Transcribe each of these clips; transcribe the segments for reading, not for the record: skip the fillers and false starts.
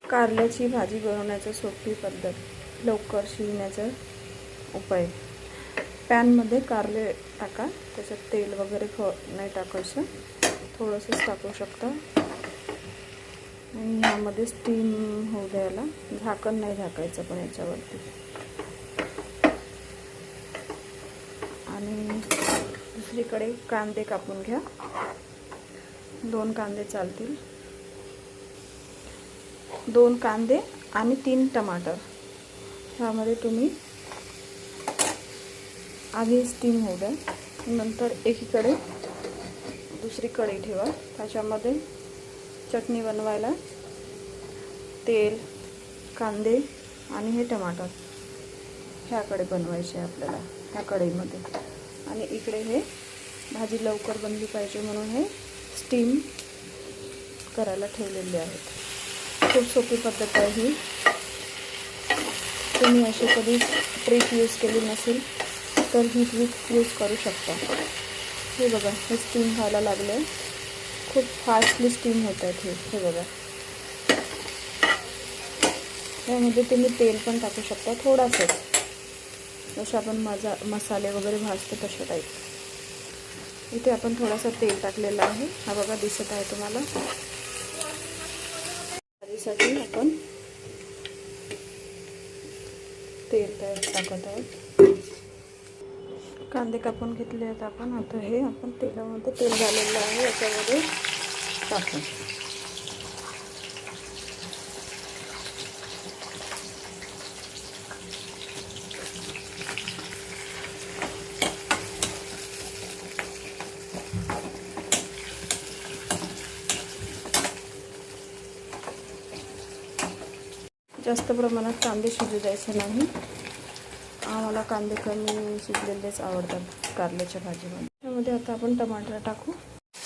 कारल्याची भाजी बनवण्याची सोपी पद्धत, लवकर शिजण्याचा उपाय। पॅनमध्ये कारले टाका, त्याच्यात तेल वगैरे नाही टाकायचं, थोडंसंच टाकू शकता आणि यामध्ये स्टीम होऊ द्यायला, झाकण नाही झाकायचं पण याच्यावरती। आणि दुसरीकडे कांदे कापून घ्या, 2 कांदे चालतील, 2 कांदे आणि 3 टमाटर। ह्यामध्ये तुम्ही आधी स्टीम होऊ द्या, नंतर एकीकडे दुसरी कढई ठेवा, त्याच्यामध्ये चटणी बनवायला तेल, कांदे आणि हे टमाटर ह्याकडे बनवायचे आपल्याला, ह्या कढईमध्ये। आणि इकडे हे भाजी लवकर बनली पाहिजे म्हणून हे स्टीम करायला ठेवलेले आहेत। खूप सोपी पद्धत आहे ही, तुम्ही अशी कधी ट्रिक यूज केली नसेल तर ही ट्रिक यूज करू शकता। हे बघा, हे स्टीम व्हायला लागले, खूप फास्टली स्टीम होत आहेत हे बघा। यामध्ये तुम्ही तेल पण टाकू शकता थोडासा, जसं आपण मसाले वगैरे भाजतो तशा टाईप। इथे आपण थोडासा तेल टाकलेला आहे, हा बघा दिसत आहे तुम्हाला। भाजीसाठी आपण तेल टाकत आहोत, कांदे कापून घेतले आहेत आपण। आता हे आपण तेलामध्ये, तेल झालेलं आहे याच्यामध्ये टाकू। जास्त प्रमाणात कांदे शिजू द्यायचे नाही, आम्हाला कांदे कमी शिजलेलेच आवडतात कारल्याच्या भाजीमध्ये। त्यामध्ये आता आपण टमाटर टाकू,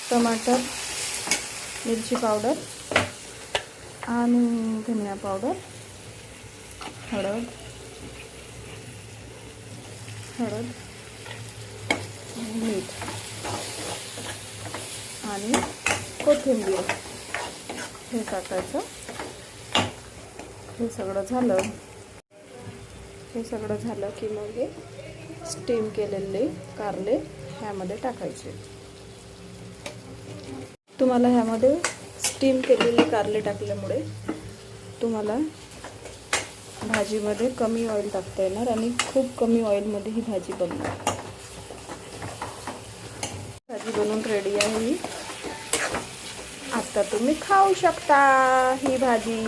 टमाटर, मिरची पावडर आणि धनिया पावडर, हळद, मीठ आणि कोथिंबीर हे टाकायचं। हे सगळं झालं की मग हे स्टीम केलेले कारले ह्यामध्ये टाकायचे। तुम्हाला ह्यामध्ये स्टीम केलेले कारले टाकल्यामुळे तुम्हाला भाजीमध्ये कमी ऑइल टाकता येणार आणि खूप कमी ऑइलमध्ये ही भाजी बनणार। भाजी बनवून रेडी आहे ही, आता तुम्ही खाऊ शकता ही भाजी।